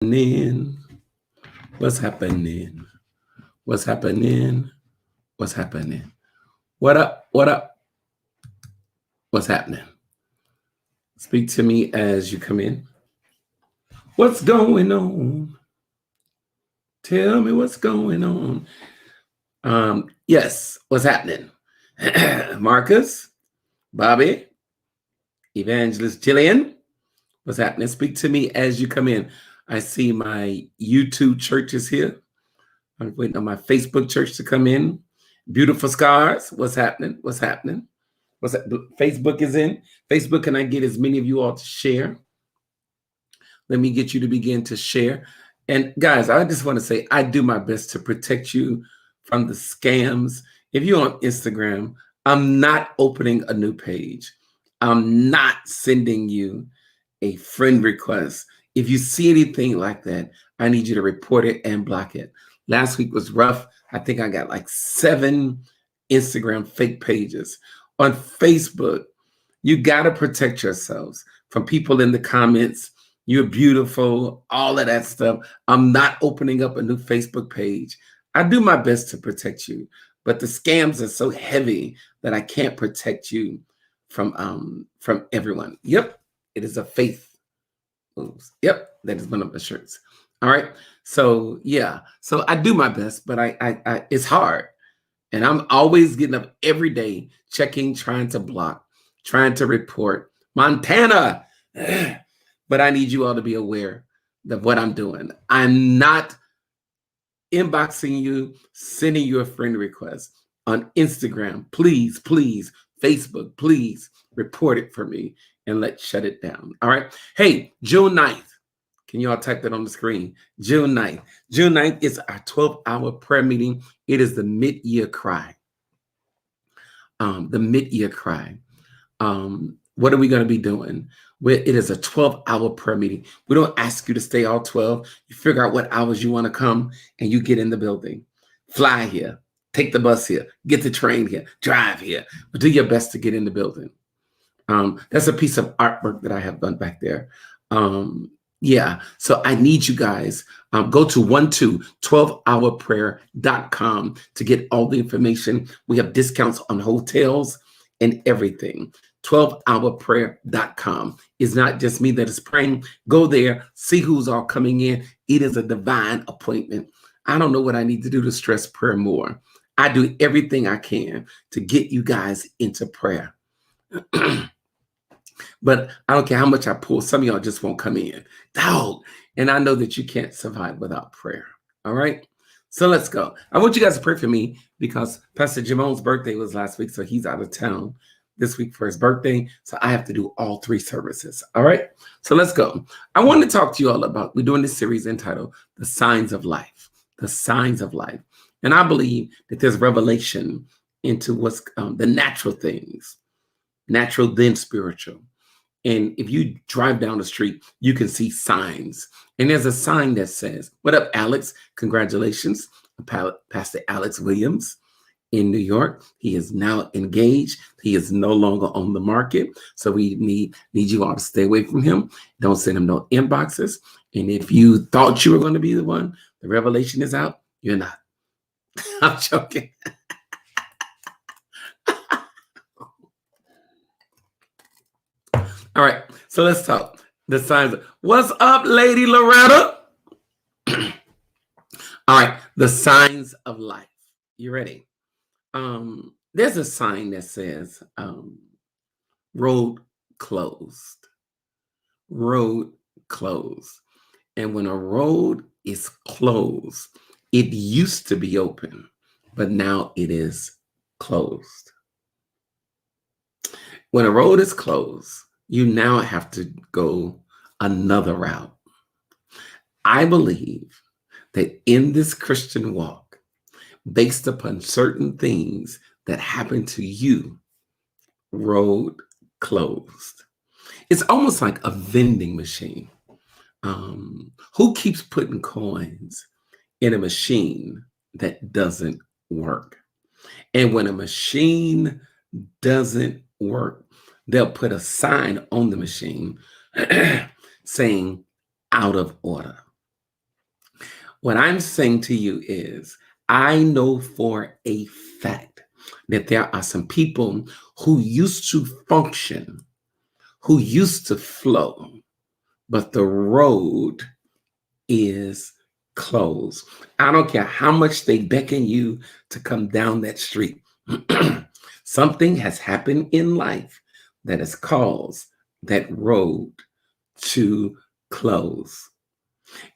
happening? What's happening? What's happening? What's happening? What up? What up? What's happening? Speak to me as you come in. What's going on? Tell me what's going on. Yes, what's happening? Marcus, Bobby, Evangelist Jillian, what's happening? Speak to me as you come in. I see my YouTube church is here. I'm waiting on my Facebook church to come in. Beautiful Scars, what's happening? What's happening? What's that? Facebook is in. Facebook, can I get as many of you all to share? Let me get you to begin to share. And guys, I just want to say I do my best to protect you from the scams. If you're on Instagram, I'm not opening a new page. I'm not sending you a friend request. If you see anything like that, I need you to report it and block it. Last week was rough. I think I got like 7 Instagram fake pages. On Facebook, you got to protect yourselves from people in the comments. You're beautiful, all of that stuff. I'm not opening up a new Facebook page. I do my best to protect you, but the scams are so heavy that I can't protect you from everyone. Yep, it is a faith moves. Yep, that is one of the shirts. All right. So yeah, so I do my best, but I it's hard. And I'm always getting up every day, checking, trying to block, trying to report. Montana. But I need you all to be aware of what I'm doing. I'm not inboxing you, sending you a friend request on Instagram. Please, please, Facebook, please report it for me and let's shut it down. All right. Hey, June 9th. Can you all type that on the screen? June 9th. June 9th is our 12-hour prayer meeting. It is the mid-year cry. The mid-year cry. What are we going to be doing? It is a 12-hour prayer meeting. We don't ask you to stay all 12. You figure out what hours you want to come and you get in the building. Fly here, take the bus here, get the train here, drive here, but do your best to get in the building. That's a piece of artwork that I have done back there. Yeah, so I need you guys, go to 12hourprayer.com to get all the information. We have discounts on hotels and everything. 12hourprayer.com. It's not just me that is praying. Go there, see who's all coming in. It is a divine appointment. I don't know what I need to do to stress prayer more. I do everything I can to get you guys into prayer. But I don't care how much I pull. Some of y'all just won't come in. Dog. And I know that you can't survive without prayer. All right. So let's go. I want you guys to pray for me because Pastor Jamon's birthday was last week. So he's out of town this week for his birthday. So I have to do all 3 services. All right. So let's go. I want to talk to you all about, we're doing this series entitled The Signs of Life. The Signs of Life. And I believe that there's revelation into what's the natural things. Natural, then spiritual. And if you drive down the street, you can see signs. And there's a sign that says, what up, Alex? Congratulations, Pastor Alex Williams in New York. He is now engaged. He is no longer on the market. So we need you all to stay away from him. Don't send him no inboxes. And if you thought you were going to be the one, the revelation is out. You're not. I'm joking. All right, so let's talk. The signs. What's up, Lady Loretta? All right, the signs of life. You ready? There's a sign that says road closed. Road closed. And when a road is closed, it used to be open, but now it is closed. When a road is closed, you now have to go another route. I believe that in this Christian walk, based upon certain things that happen to you, road closed. It's almost like a vending machine. Who keeps putting coins in a machine that doesn't work? And when a machine doesn't work, they'll put a sign on the machine saying out of order. What I'm saying to you is, I know for a fact that there are some people who used to function, who used to flow, but the road is closed. I don't care how much they beckon you to come down that street. Something has happened in life that has caused that road to close.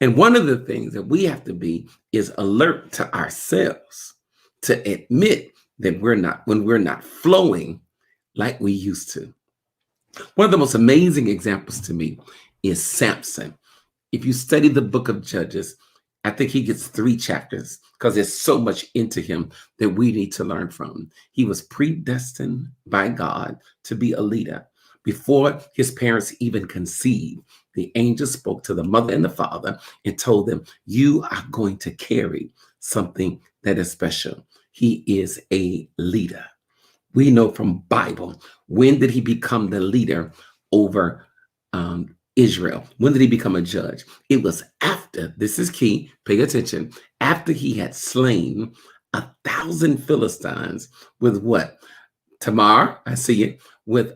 And one of the things that we have to be is alert to ourselves to admit that when we're not flowing like we used to. One of the most amazing examples to me is Samson. If you study the book of Judges, I think he gets 3 chapters because there's so much into him that we need to learn from. He was predestined by God to be a leader. Before his parents even conceived, the angel spoke to the mother and the father and told them, you are going to carry something that is special. He is a leader. We know from Bible, when did he become the leader over Israel? When did he become a judge? It was after, this is key, pay attention, after he had slain 1,000 Philistines with what? Tamar, I see it, with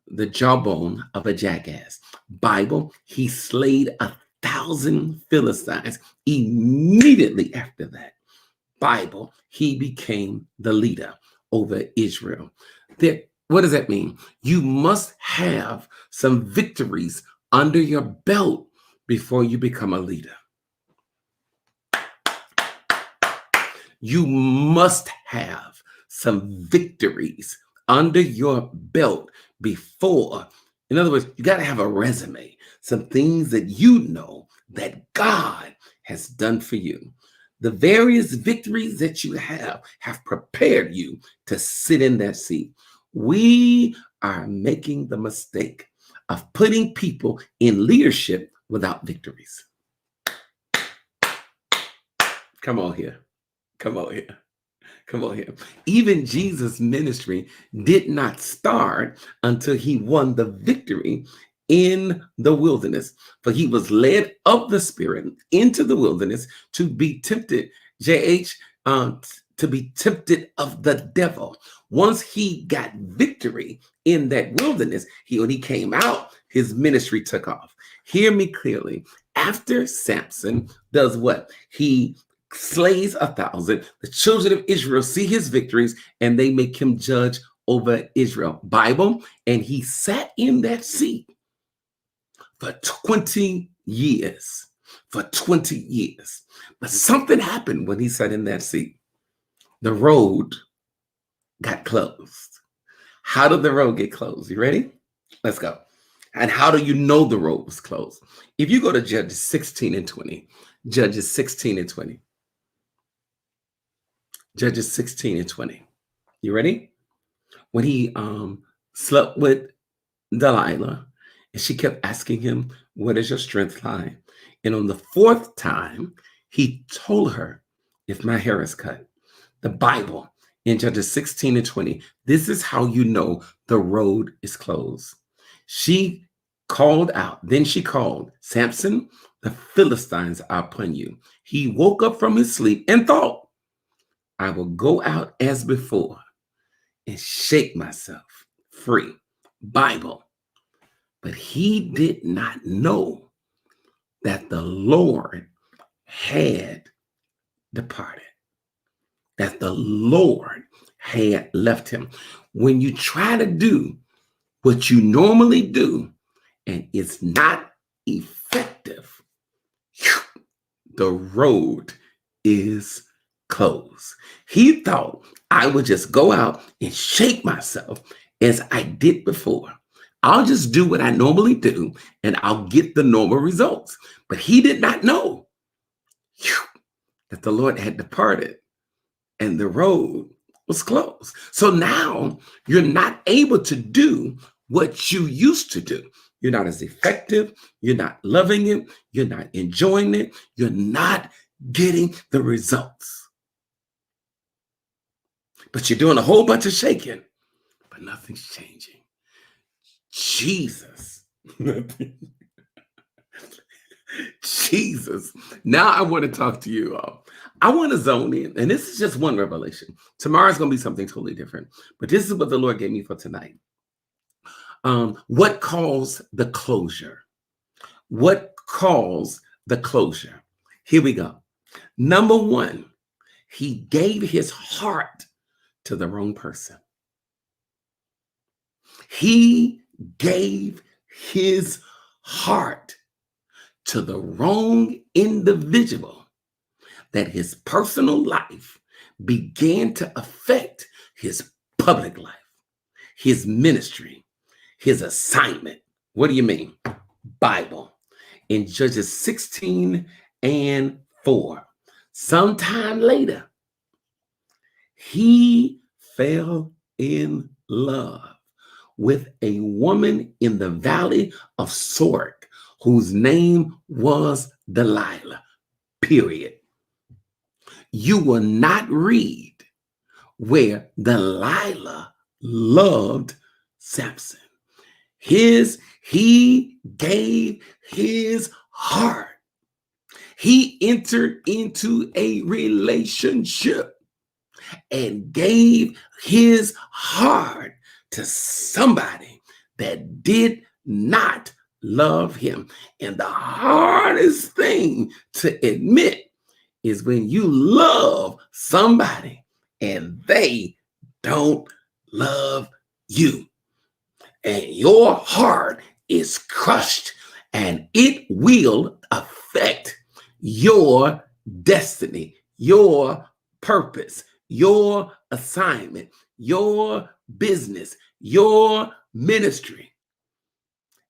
the jawbone of a jackass. Bible, he slayed 1,000 Philistines. Immediately after that, Bible, he became the leader over Israel. What does that mean? You must have some victories under your belt before you become a leader. You must have some victories under your belt before. In other words, you got to have a resume, some things that you know that God has done for you. The various victories that you have prepared you to sit in that seat. We are making the mistake of putting people in leadership without victories. Come on here. Come on here. Come on here. Even Jesus' ministry did not start until he won the victory in the wilderness. For he was led of the Spirit into the wilderness to be tempted, to be tempted of the devil. Once he got victory in that wilderness, when he came out, his ministry took off. Hear me clearly. After Samson does what? He slays 1,000. The children of Israel see his victories and they make him judge over Israel. Bible, and he sat in that seat for 20 years. For 20 years. But something happened when he sat in that seat. The road got closed. How did the road get closed? You ready? Let's go. And how do you know the road was closed? If you go to Judges 16 and 20, Judges 16 and 20. Judges 16 and 20. You ready? When he slept with Delilah, and she kept asking him, where does your strength lie? And on the 4th time, he told her, if my hair is cut. The Bible in Judges 16 and 20, this is how you know the road is closed. She called out, then she called, Samson, the Philistines are upon you. He woke up from his sleep and thought, I will go out as before and shake myself free. Bible. But he did not know that the Lord had departed, that the Lord had left him. When you try to do what you normally do and it's not effective, the road is closed. He thought I would just go out and shake myself as I did before. I'll just do what I normally do and I'll get the normal results. But he did not know that the Lord had departed and the road was closed. So now you're not able to do what you used to do. You're not as effective. You're not loving it. You're not enjoying it. You're not getting the results. But you're doing a whole bunch of shaking, but nothing's changing. Jesus. Jesus. Now I want to talk to you all. I want to zone in, and this is just one revelation. Tomorrow's going to be something totally different, but this is what the Lord gave me for tonight. What caused the closure? What caused the closure? Here we go. Number one, he gave his heart to the wrong person. He gave his heart to the wrong individual, that his personal life began to affect his public life, his ministry, his assignment. What do you mean? Bible. In Judges 16 and 4. Sometime later, he fell in love with a woman in the valley of Sorek, whose name was Delilah, period. You will not read where Delilah loved Samson. He gave his heart. He entered into a relationship and gave his heart to somebody that did not love him. And the hardest thing to admit is when you love somebody and they don't love you. And your heart is crushed, and it will affect your destiny, your purpose, your assignment, your business, your ministry.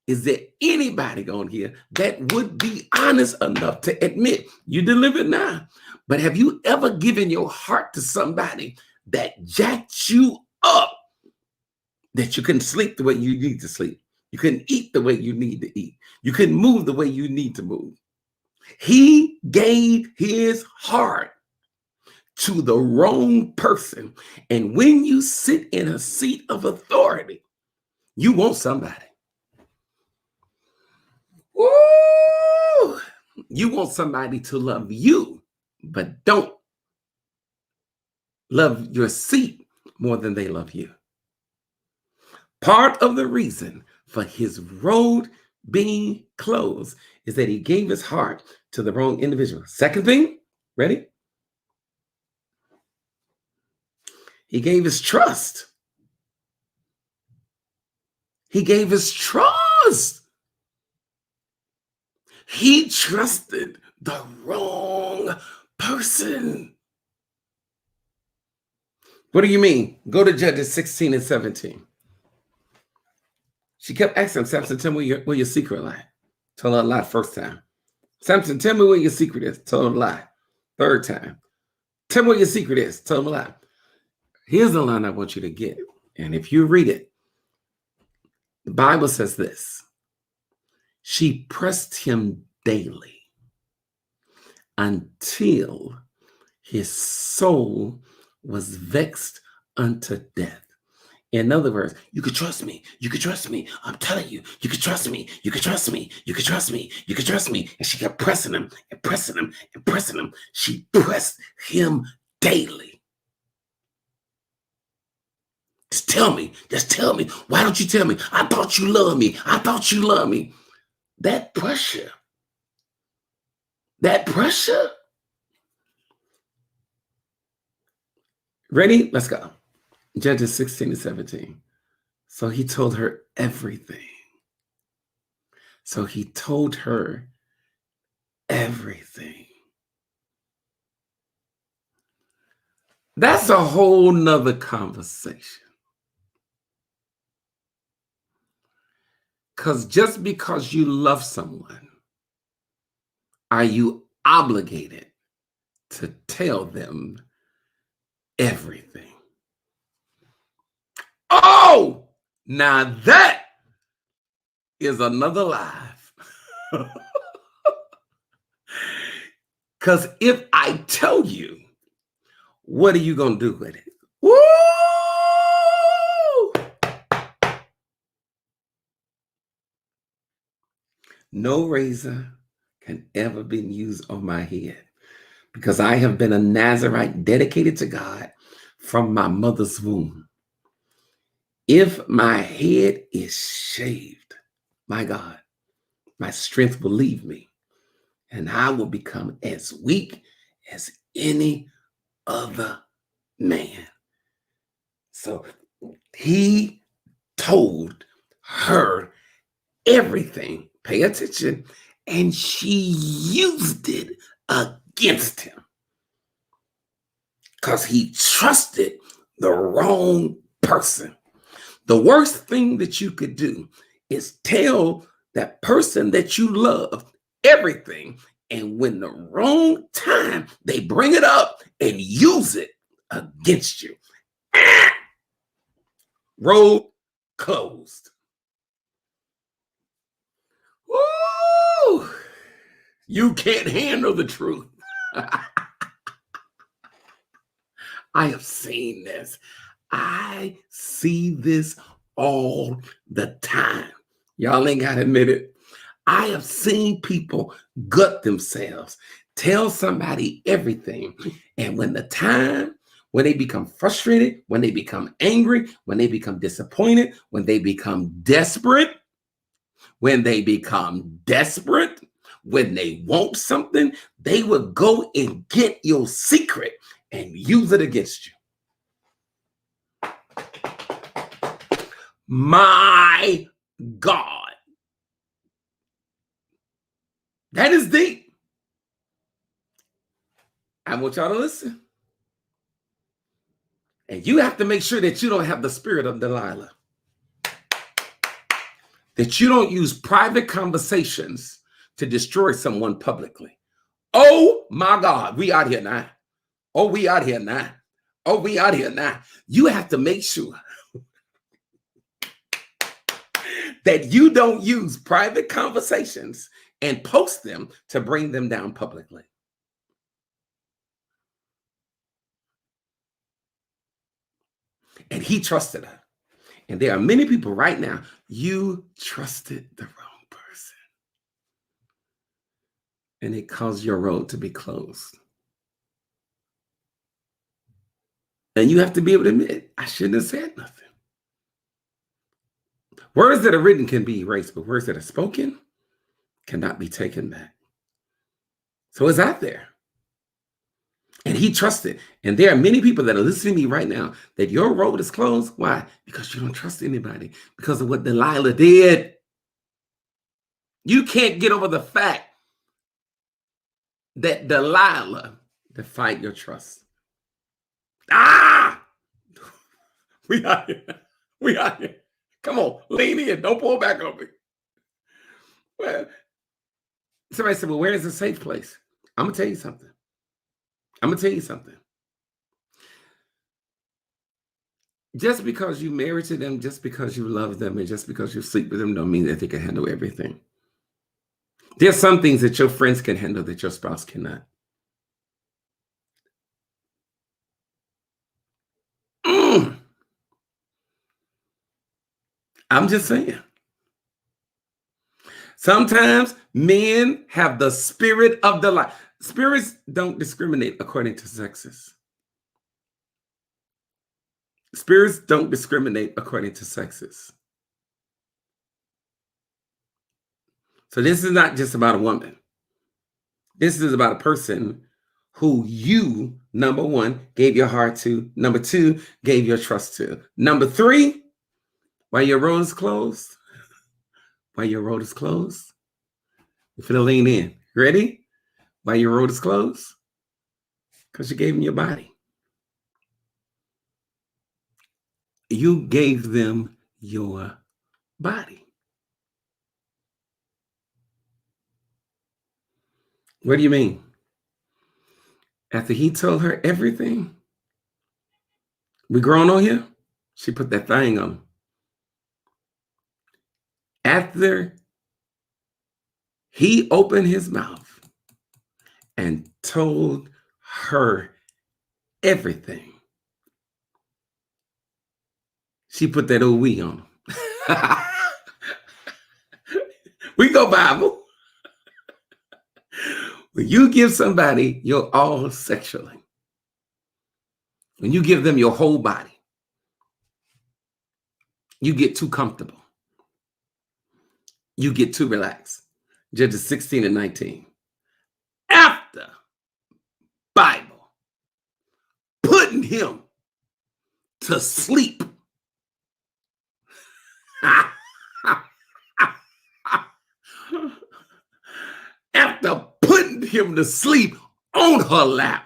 Is there anybody on here that would be honest enough to admit you delivered now? But have you ever given your heart to somebody that jacked you up, that you couldn't sleep the way you need to sleep? You couldn't eat the way you need to eat. You couldn't move the way you need to move. He gave his heart to the wrong person. And when you sit in a seat of authority, you want somebody. Woo! You want somebody to love you, but don't love your seat more than they love you. Part of the reason for his road being closed is that he gave his heart to the wrong individual. Second thing, ready? He gave his trust. He gave his trust. He trusted the wrong person. What do you mean? Go to Judges 16 and 17. She kept asking him, Samson, tell me where your secret lie. Told her a lie first time. Samson, tell me where your secret is. Told him a lie. Third time. Tell me what your secret is. Told him a lie. Here's the line I want you to get. And if you read it, the Bible says this. She pressed him daily until his soul was vexed unto death. In other words, you could trust me. You could trust me. I'm telling you, you could trust me. You could trust me. You could trust me. You could trust me. And she kept pressing him and pressing him and pressing him. She pressed him daily. Just tell me. Just tell me. Why don't you tell me? I thought you loved me. I thought you loved me. That pressure. That pressure. Ready? Let's go. Judges 16 and 17. So he told her everything. So he told her everything. That's a whole nother conversation. Because just because you love someone, are you obligated to tell them everything? Oh, now that is another life. Because if I tell you, what are you going to do with it? Woo! No razor can ever be used on my head, because I have been a Nazarite dedicated to God from my mother's womb. If my head is shaved, my God, my strength will leave me, and I will become as weak as any other man. So he told her everything. Pay attention. And she used it against him because he trusted the wrong person. The worst thing that you could do is tell that person that you love everything, and when the wrong time they bring it up and use it against you. Road closed. Woo! You can't handle the truth. I have seen this. I see this all the time. Y'all ain't got to admit it. I have seen people gut themselves, tell somebody everything. And when the time, when they become frustrated, when they become angry, when they become disappointed, when they become desperate, when they want something, they will go and get your secret and use it against you. My God. That is deep. I want y'all to listen. And you have to make sure that you don't have the spirit of Delilah. That you don't use private conversations to destroy someone publicly. Oh my God, we out here now. Oh, we out here now. Oh, we out here now. You have to make sure that you don't use private conversations and post them to bring them down publicly. And he trusted her. And there are many people right now, you trusted the wrong person. And it caused your road to be closed. And you have to be able to admit, I shouldn't have said nothing. Words that are written can be erased, but words that are spoken cannot be taken back. So it's out there. And he trusted. And there are many people that are listening to me right now that your road is closed. Why? Because you don't trust anybody. Because of what Delilah did. You can't get over the fact that Delilah defied your trust. We out here. We out here. Come on, lean in. Don't pull back on me. Well, somebody said, well, where is the safe place? I'm going to tell you something. Just because you married to them, just because you love them, and just because you sleep with them don't mean that they can handle everything. There's some things that your friends can handle that your spouse cannot. I'm just saying. Sometimes men have the spirit of delight. Spirits don't discriminate according to sexes. Spirits don't discriminate according to sexes. So this is not just about a woman. This is about a person who you, number one, gave your heart to. Number two, gave your trust to. Number three, while your road is closed, you finna lean in. Ready? While your road is closed? Because you gave them your body. You gave them your body. What do you mean? After he told her everything, we grown on here, she put that thing on him. After he opened his mouth and told her everything, she put that old we on him. We go Bible. When you give somebody your all sexually, when you give them your whole body, you get too comfortable. You get too relaxed. Judges 16 and 19. After Bible putting him to sleep. After putting him to sleep on her lap.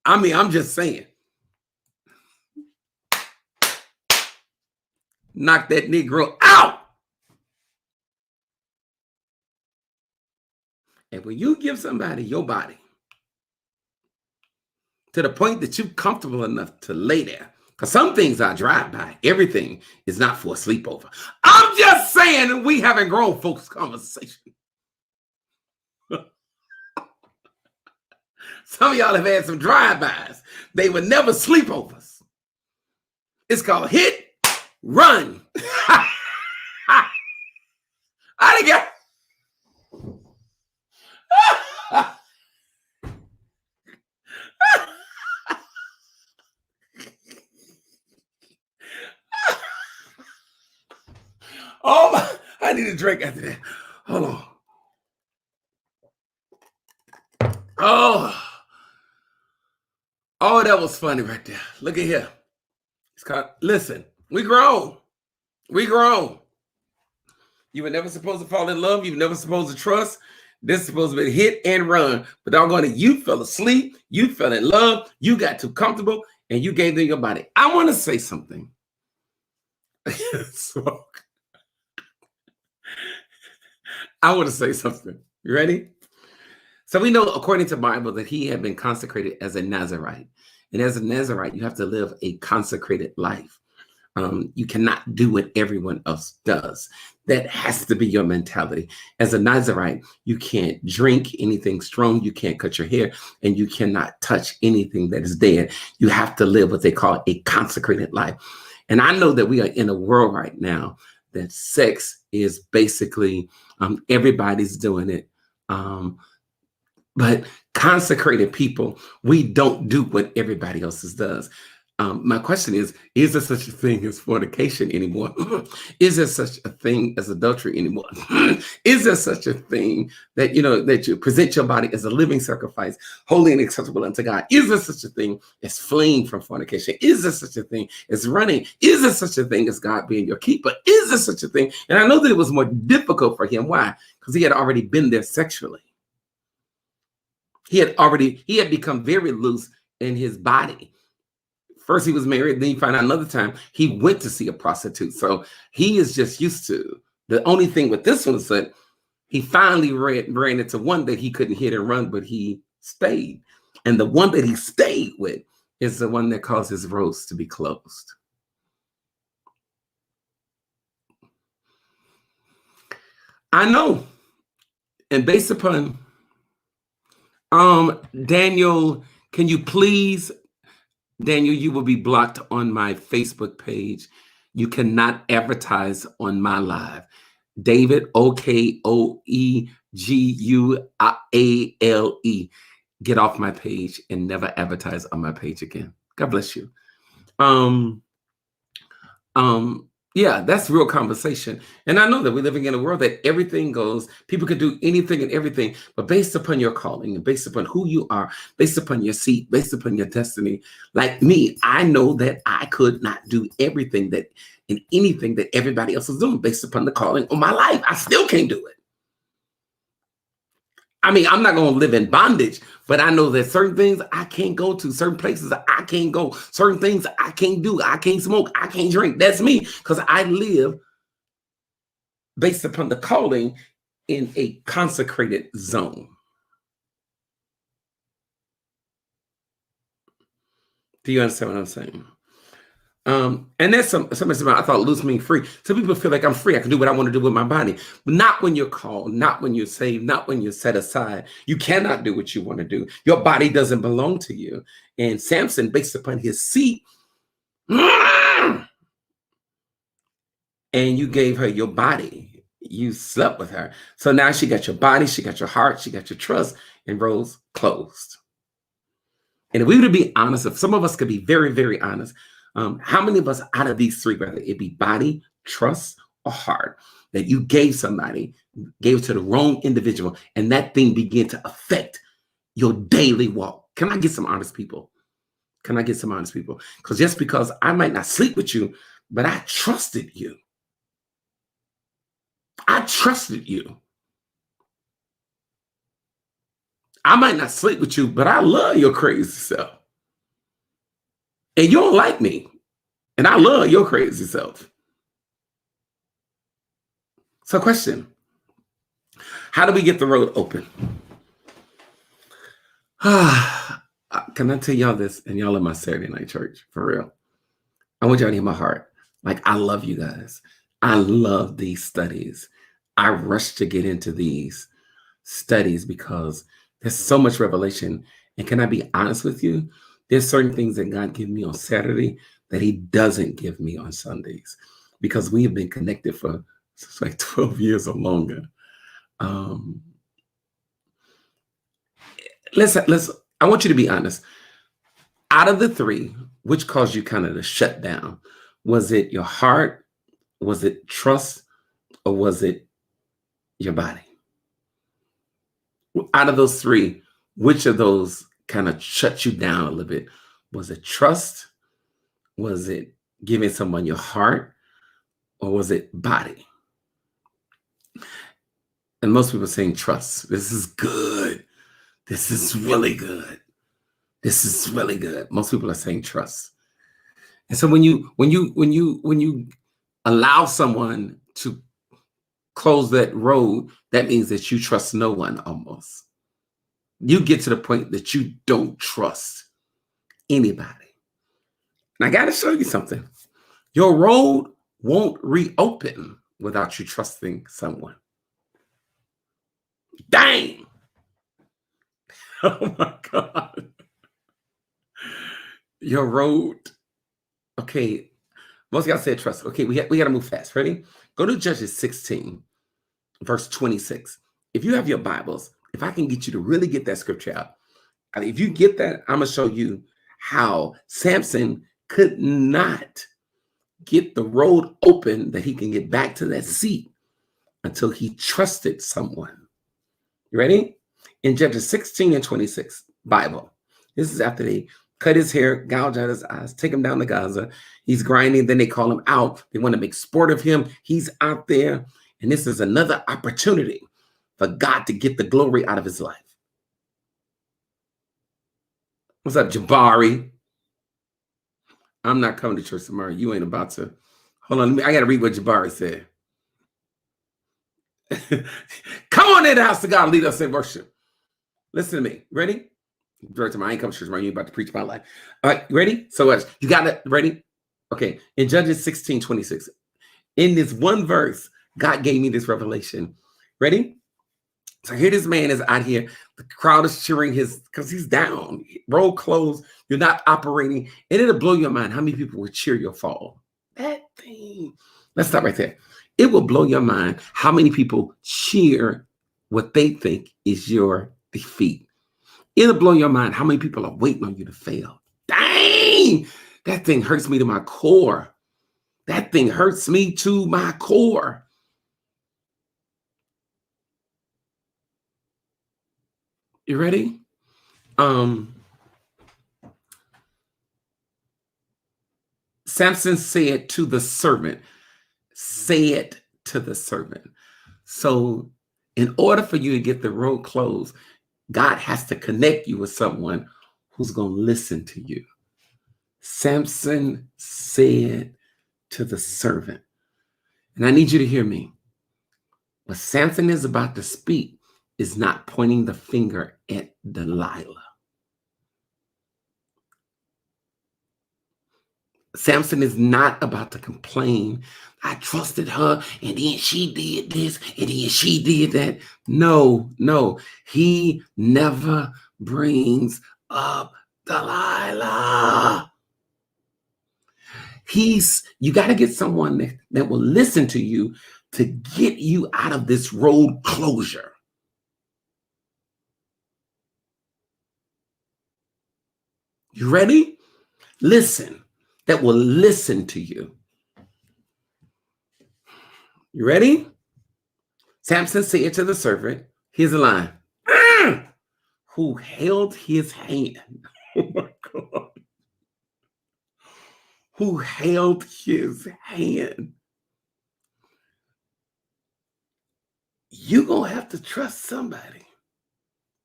I mean, I'm just saying. Knock that Negro out. And when you give somebody your body to the point that you're comfortable enough to lay there, because some things I drive by, everything is not for a sleepover. I'm just saying we having grown folks conversation. Some of y'all have had some drive-bys. They were never sleepovers. It's called hit, run. I didn't get. Oh my, I need a drink after that. Hold on. Oh, that was funny right there. Look at here. It's called, listen, we grown. We grown. You were never supposed to fall in love. You were never supposed to trust. This is supposed to be hit and run. But doggone it, you fell asleep. You fell in love. You got too comfortable and you gave them your body. I want to say something. Smoke. I want to say something. You ready? So we know, according to the Bible, that he had been consecrated as a Nazarite. And as a Nazarite, you have to live a consecrated life. You cannot do what everyone else does. That has to be your mentality. As a Nazarite, you can't drink anything strong. You can't cut your hair, and you cannot touch anything that is dead. You have to live what they call a consecrated life. And I know that we are in a world right now that sex is basically, everybody's doing it. But consecrated people, we don't do what everybody else does. My question is there such a thing as fornication anymore? Is there such a thing as adultery anymore? Is there such a thing that, that you present your body as a living sacrifice, holy and acceptable unto God? Is there such a thing as fleeing from fornication? Is there such a thing as running? Is there such a thing as God being your keeper? Is there such a thing? And I know that it was more difficult for him. Why? Because he had already been there sexually. He had become very loose in his body. First he was married, then you find out another time he went to see a prostitute. So he is just used to. The only thing with this one is that he finally ran into one that he couldn't hit and run, but he stayed. And the one that he stayed with is the one that caused his roads to be closed. I know. And based upon Daniel, can you please, Daniel, you will be blocked on my Facebook page. You cannot advertise on my live. David, Okoeguale. Get off my page and never advertise on my page again. God bless you. Yeah, that's real conversation. And I know that we're living in a world that everything goes, people can do anything and everything, but based upon your calling and based upon who you are, based upon your seat, based upon your destiny. Like me, I know that I could not do everything that and anything that everybody else is doing based upon the calling on my life. I still can't do it. I mean, I'm not going to live in bondage, but I know that certain things I can't go to, certain places I can't go, certain things I can't do. I can't smoke. I can't drink. That's me, because I live based upon the calling in a consecrated zone. Do you understand what I'm saying? And that's something I thought loose means free. Some people feel like I'm free. I can do what I want to do with my body, but not when you're called, not when you're saved, not when you're set aside. You cannot do what you want to do. Your body doesn't belong to you. And Samson, based upon his seat, and you gave her your body. You slept with her. So now she got your body, she got your heart, she got your trust, and roles closed. And if we were to be honest, if some of us could be very, very honest, how many of us out of these three, whether it be body, trust, or heart, that you gave somebody, gave it to the wrong individual, and that thing began to affect your daily walk? Can I get some honest people? Can I get some honest people? Because just because I might not sleep with you, but I trusted you. I trusted you. I might not sleep with you, but I love your crazy self. And you don't like me. And I love your crazy self. So, question: how do we get the road open? Can I tell y'all this? And y'all in my Saturday night church, for real. I want y'all to hear my heart. Like, I love you guys. I love these studies. I rush to get into these studies because there's so much revelation. And can I be honest with you? There's certain things that God gives me on Saturday that he doesn't give me on Sundays, because we have been connected for like 12 years or longer. Let's. I want you to be honest. Out of the three, which caused you kind of to shut down? Was it your heart? Was it trust? Or was it your body? Out of those three, which of those kind of shut you down a little bit? Was it trust? Was it giving someone your heart? Or was it body? And most people are saying trust. This is good. This is really good. This is really good. Most people are saying trust. And so when you allow someone to close that road, that means that you trust no one almost. You get to the point that you don't trust anybody. And I got to show you something. Your road won't reopen without you trusting someone. Dang. Oh my God. Your road. Okay. Most of y'all said trust. Okay, we got to move fast. Ready? Go to Judges 16, verse 26. If you have your Bibles, if I can get you to really get that scripture out, if you get that, I'm going to show you how Samson could not get the road open that he can get back to that seat until he trusted someone. You ready? In Judges 16 and 26, Bible. This is after they cut his hair, gouge out his eyes, take him down to Gaza. He's grinding. Then they call him out. They want to make sport of him. He's out there. And this is another opportunity for God to get the glory out of his life. What's up, Jabari? I'm not coming to church tomorrow. You ain't about to. Hold on. I got to read what Jabari said. Come on in the house of God. Lead us in worship. Listen to me. Ready? Direct to my, I ain't coming to church tomorrow. You about to preach my life. All right. Ready? So you got it. Ready? Okay. In Judges 16, 26. In this one verse, God gave me this revelation. Ready? So here this man is out here. The crowd is cheering because he's down. Roll closed. You're not operating. And it'll blow your mind how many people will cheer your fall. That thing. Let's stop right there. It will blow your mind how many people cheer what they think is your defeat. It'll blow your mind how many people are waiting on you to fail. Dang! That thing hurts me to my core. That thing hurts me to my core. You ready? Samson said to the servant, say it to the servant. So in order for you to get the road closed, God has to connect you with someone who's going to listen to you. Samson said to the servant, and I need you to hear me. What Samson is about to speak is not pointing the finger at Delilah. Samson is not about to complain. I trusted her, and then she did this, and then she did that. No. He never brings up Delilah. You got to get someone that will listen to you to get you out of this road closure. You ready? Listen, that will listen to you. You ready? Samson said to the servant, here's the line, who held his hand. Oh my God. Who held his hand. You're going to have to trust somebody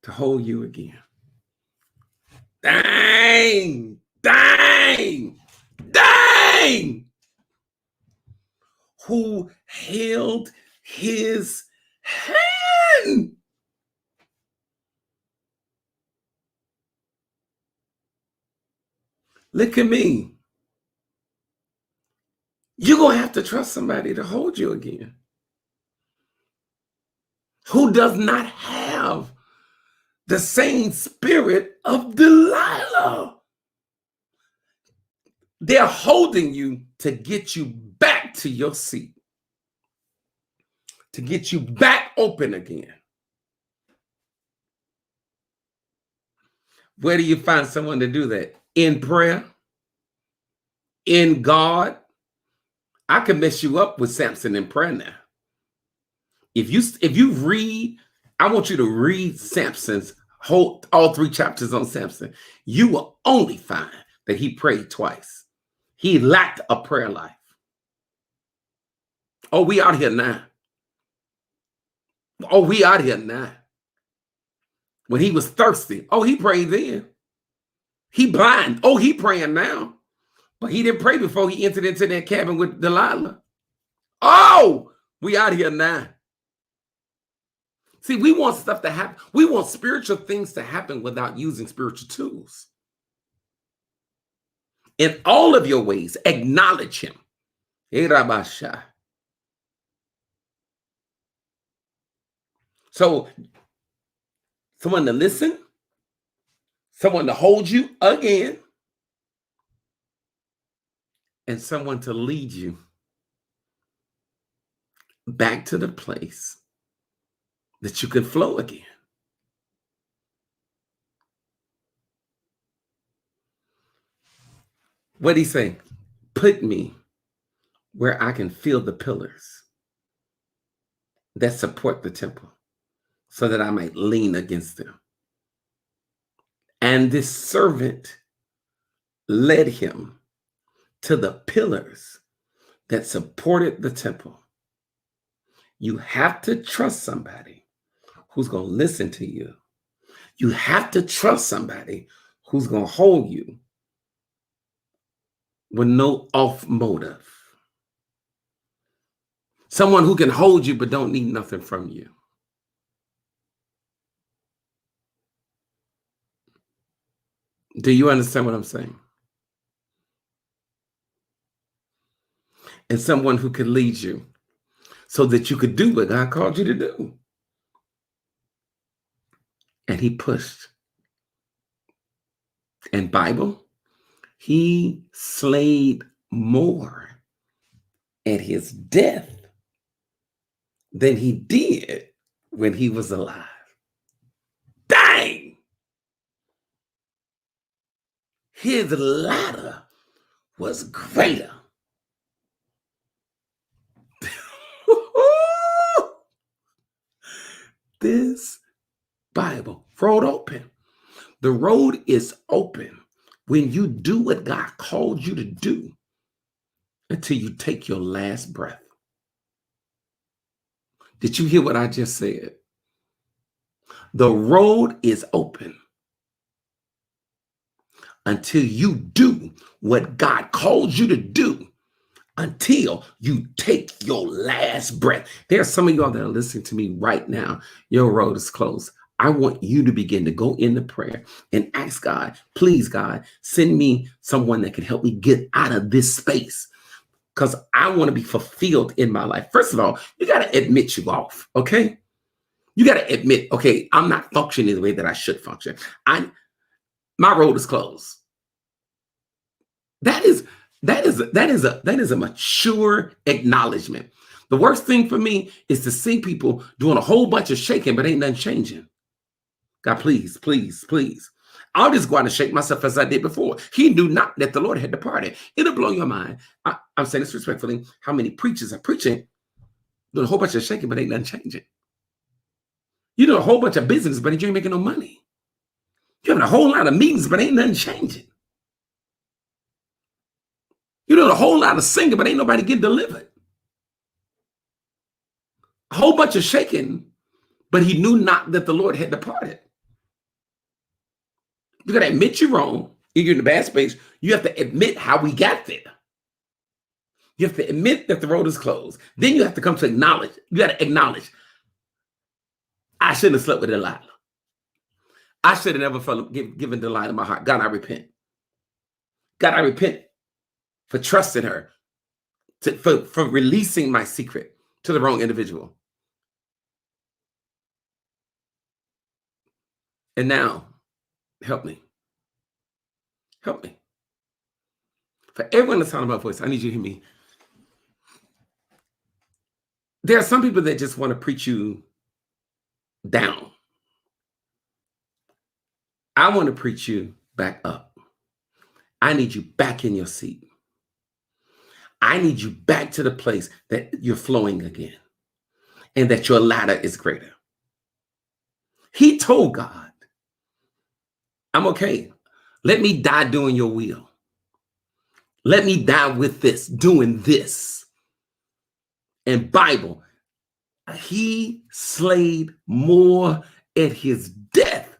to hold you again. Dang, dang, dang. Who held his hand. Look at me. You're going to have to trust somebody to hold you again. Who does not have the same spirit of Delilah. They're holding you to get you back to your seat, to get you back open again. Where do you find someone to do that? In prayer, in God. I can mess you up with Samson in prayer now. If you read, I want you to read Samson's all 3 chapters on Samson. You will only find that he prayed twice. He lacked a prayer life. Oh, we out here now. Oh, we out here now. When he was thirsty, oh, he prayed then. He blind, oh, he praying now. But he didn't pray before he entered into that cabin with Delilah. Oh, we out here now. See, we want stuff to happen. We want spiritual things to happen without using spiritual tools. In all of your ways, acknowledge him. So, someone to listen, someone to hold you again, and someone to lead you back to the place that you can flow again. What did he say? Put me where I can feel the pillars that support the temple so that I might lean against them. And this servant led him to the pillars that supported the temple. You have to trust somebody who's going to listen to you. You have to trust somebody who's going to hold you with no off motive. Someone who can hold you but don't need nothing from you. Do you understand what I'm saying? And someone who can lead you so that you could do what God called you to do. And he pushed. And Bible, he slayed more at his death than he did when he was alive. Dang! His ladder was greater. This Bible, road open. The road is open when you do what God called you to do until you take your last breath. Did you hear what I just said? The road is open until you do what God called you to do, until you take your last breath. There are some of y'all that are listening to me right now. Your road is closed. I want you to begin to go into prayer and ask God, please, God, send me someone that can help me get out of this space, because I want to be fulfilled in my life. First of all, you got to admit you off, okay? You got to admit, okay, I'm not functioning the way that I should function. My road is closed. That is a mature acknowledgement. The worst thing for me is to see people doing a whole bunch of shaking, but ain't nothing changing. God, please, please, please. I'll just go out and shake myself as I did before. He knew not that the Lord had departed. It'll blow your mind. I'm saying this respectfully. How many preachers are preaching, doing a whole bunch of shaking, but ain't nothing changing. You do a whole bunch of business, but you ain't making no money. You're having a whole lot of meetings, but ain't nothing changing. You're doing a whole lot of singing, but ain't nobody getting delivered. A whole bunch of shaking, but he knew not that the Lord had departed. You got to admit you're wrong. You're in the bad space. You have to admit how we got there. You have to admit that the road is closed. Then you have to come to acknowledge. You got to acknowledge, I shouldn't have slept with Delilah. I should have never given Delilah my heart. God, I repent. God, I repent for trusting her, for releasing my secret to the wrong individual. And now, help me. Help me. For everyone that's on my voice, I need you to hear me. There are some people that just want to preach you down. I want to preach you back up. I need you back in your seat. I need you back to the place that you're flowing again and that your ladder is greater. He told God, I'm okay. Let me die doing your will. Let me die with this, doing this. And Bible, he slayed more at his death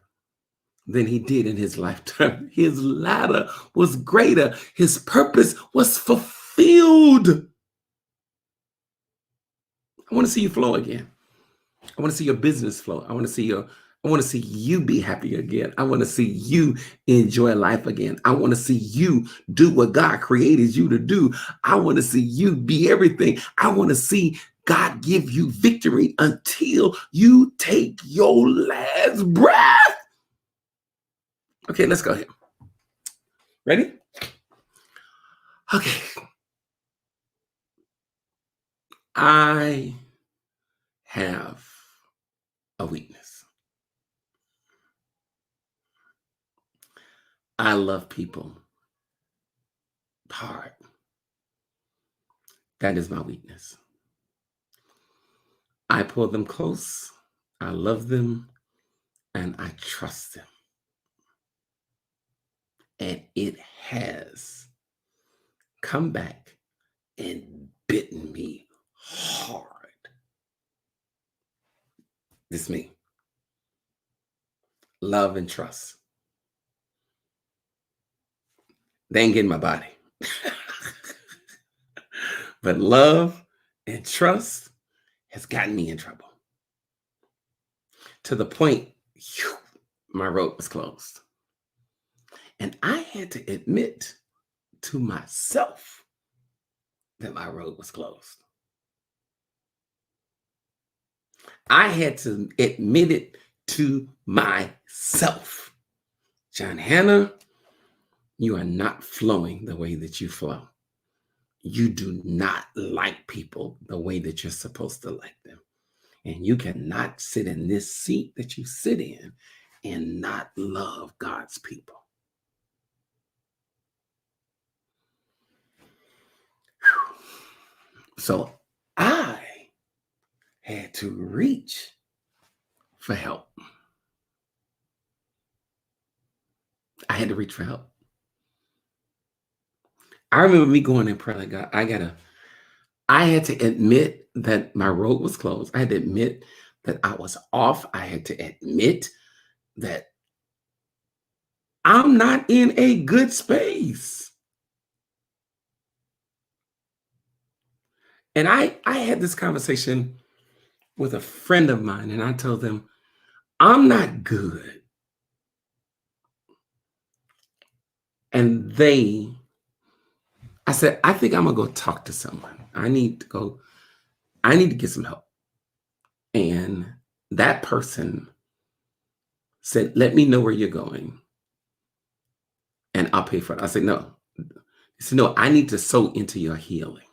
than he did in his lifetime. His ladder was greater. His purpose was fulfilled. I want to see you flow again. I want to see your business flow. I want to see you be happy again. I want to see you enjoy life again. I want to see you do what God created you to do. I want to see you be everything. I want to see God give you victory until you take your last breath. Okay, let's go here. Ready? Okay. I have a weakness. I love people hard. That is my weakness. I pull them close. I love them and I trust them. And it has come back and bitten me hard. This is me. Love and trust. They ain't getting my body. But love and trust has gotten me in trouble. To the point, my road was closed. And I had to admit to myself that my road was closed. I had to admit it to myself. John Hannah, you are not flowing the way that you flow. You do not like people the way that you're supposed to like them. And you cannot sit in this seat that you sit in and not love God's people. So I had to reach for help. I had to reach for help. I remember me going in prayer like, God, I had to admit that my road was closed. I had to admit that I was off. I had to admit that I'm not in a good space. And I had this conversation with a friend of mine, and I told them, I'm not good. And I said, I think I'm gonna go talk to someone. I need to get some help. And that person said, let me know where you're going and I'll pay for it. I said, no. He said, no, I need to sow into your healing.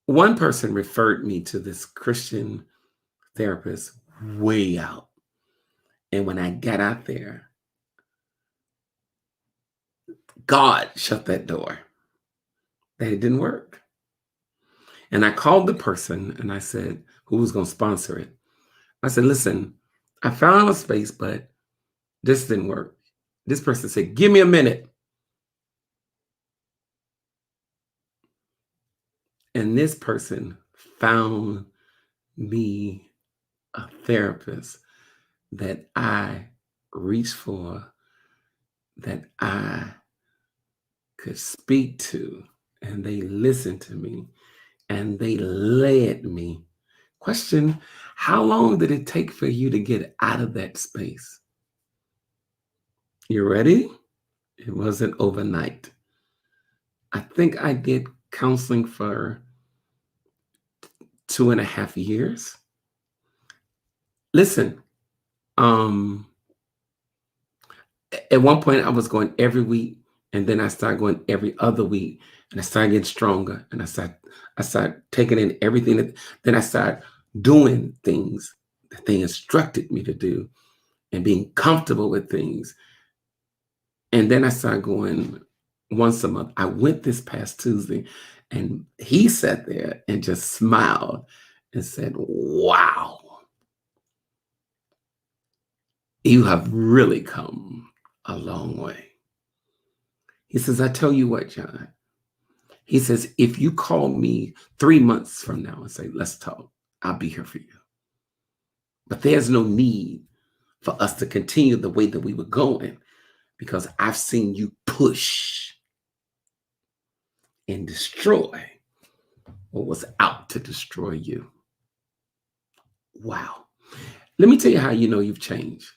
One person referred me to this Christian therapist way out. And when I got out there, God shut that door. That it didn't work. And I called the person and I said, who was going to sponsor it? I said, listen, I found a space, but this didn't work. This person said, give me a minute. And this person found me a therapist that I reached for, that I could speak to, and they listened to me and they led me. Question, how long did it take for you to get out of that space? You ready? It wasn't overnight. I think I did counseling for 2.5 years. Listen, at one point I was going every week, and then I started going every other week, and I started getting stronger, and I started taking in everything then I started doing things that they instructed me to do and being comfortable with things. And then I started going once a month. I went this past Tuesday, and he sat there and just smiled and said, wow, you have really come a long way. He says, I tell you what, John. He says, if you call me 3 months from now and say, let's talk, I'll be here for you. But there's no need for us to continue the way that we were going, because I've seen you push and destroy what was out to destroy you. Wow. Let me tell you how you know you've changed.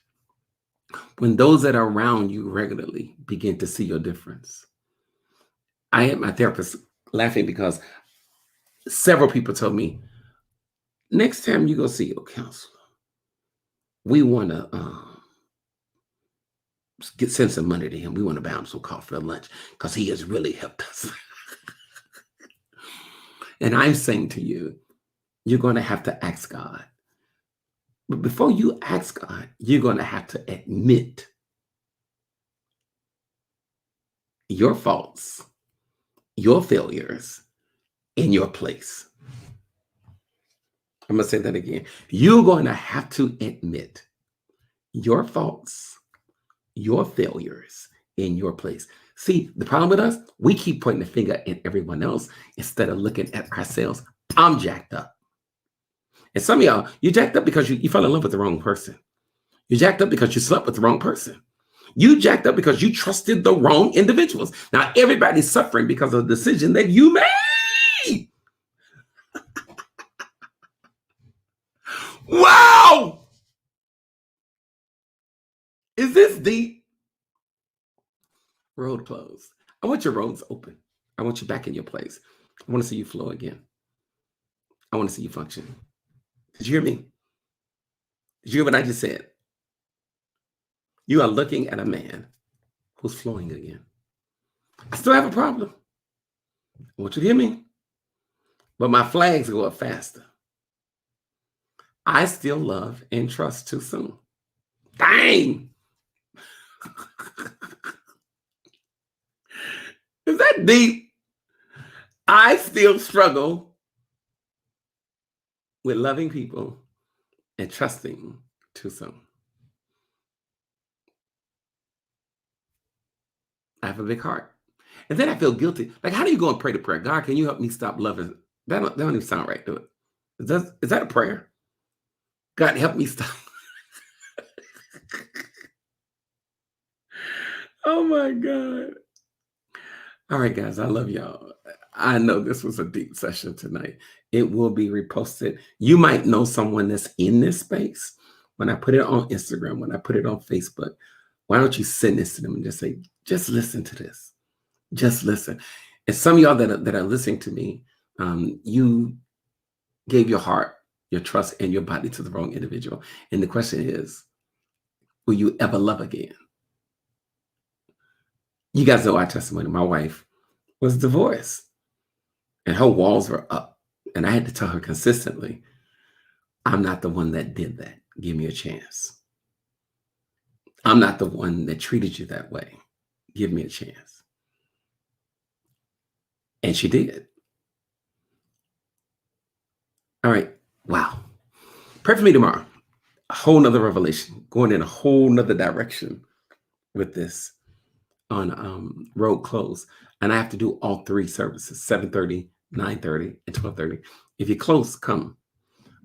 When those that are around you regularly begin to see your difference. I had my therapist laughing because several people told me, next time you go see your counselor, we want to send some money to him. We want to buy him some coffee or lunch because he has really helped us. And I'm saying to you, you're going to have to ask God. But before you ask God, you're going to have to admit your faults, your failures in your place. I'm going to say that again. You're going to have to admit your faults, your failures in your place. See, the problem with us, we keep pointing the finger at everyone else instead of looking at ourselves. I'm jacked up. And some of y'all, you jacked up because you fell in love with the wrong person. You jacked up because you slept with the wrong person. You jacked up because you trusted the wrong individuals. Now everybody's suffering because of the decision that you made. Wow! Is this deep? Road closed. I want your roads open. I want you back in your place. I want to see you flow again. I want to see you function. Did you hear me? Did you hear what I just said? You are looking at a man who's flowing again. I still have a problem. I want you to hear me. But my flags go up faster. I still love and trust too soon. Dang! Is that deep? I still struggle with loving people and trusting too soon. I have a big heart. And then I feel guilty. Like, how do you go and pray the prayer? God, can you help me stop loving? That don't even sound right, do it? Is that a prayer? God, help me stop. Oh my God. All right, guys, I love y'all. I know this was a deep session tonight. It will be reposted. You might know someone that's in this space. When I put it on Instagram, when I put it on Facebook, why don't you send this to them and just say, just listen to this. Just listen. And some of y'all that are listening to me, you gave your heart, your trust, and your body to the wrong individual. And the question is, will you ever love again? You guys know our testimony. My wife was divorced and her walls were up. And I had to tell her consistently, I'm not the one that did that. Give me a chance. I'm not the one that treated you that way. Give me a chance. And she did. All right. Wow. Pray for me tomorrow. A whole nother revelation, going in a whole nother direction with this on road close. And I have to do all three services, 7:30, 9:30, and 12:30. If you're close, come.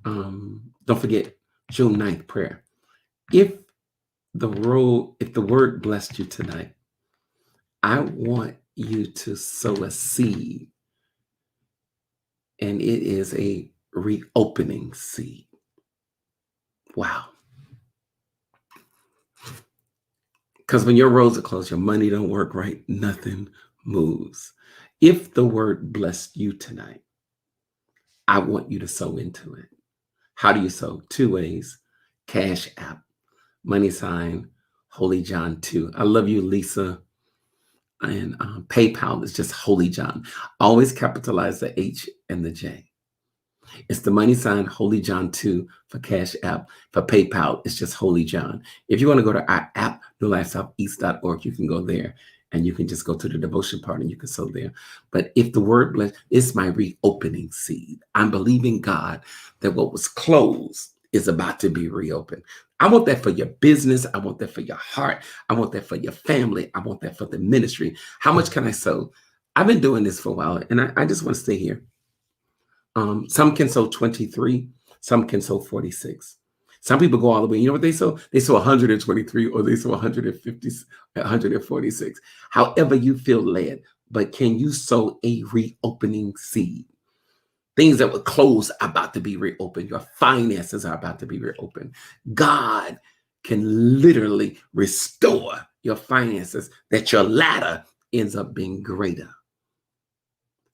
Don't forget June 9th prayer. If the word blessed you tonight, I want you to sow a seed. And it is a reopening seed. Wow. Because when your roads are closed, your money don't work right, nothing moves. If the word blessed you tonight, I want you to sow into it. How do you sow? 2 ways. Cash App, money sign, Holy John 2. I love you, Lisa. And PayPal is just Holy John. Always capitalize the H and the J. It's the money sign Holy John 2 for Cash App. For PayPal, it's just Holy John. If you want to go to our app, newlifesoutheast.org, you can go there and you can just go to the devotion part and you can sow there. But if the word bless, it's my reopening seed. I'm believing God that what was closed is about to be reopened. I want that for your business. I want that for your heart. I want that for your family. I want that for the ministry. How much can I sow? I've been doing this for a while and I just want to stay here. Some can sow 23, some can sow 46. Some people go all the way. You know what they sow? They sow 123 or they sow 150, 146. However you feel led. But can you sow a reopening seed? Things that were closed are about to be reopened. Your finances are about to be reopened. God can literally restore your finances that your latter ends up being greater.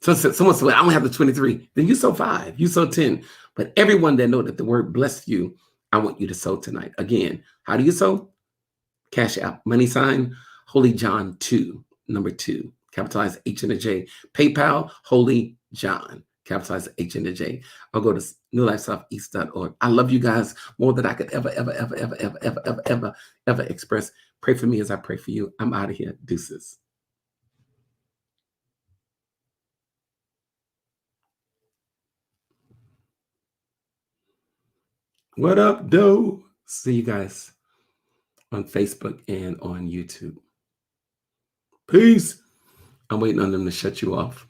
So someone said, well, I don't have the 23. Then you sow 5, you sow 10. But everyone that know that the word bless you, I want you to sow tonight. Again, how do you sow? Cash App, money sign, Holy John 2, number 2, capitalize H and a J. PayPal, Holy John, capitalize H and a J. Or go to newlifesoutheast.org. I love you guys more than I could ever express. Pray for me as I pray for you. I'm out of here. Deuces. What up, doe? See you guys on Facebook and on YouTube. Peace. I'm waiting on them to shut you off.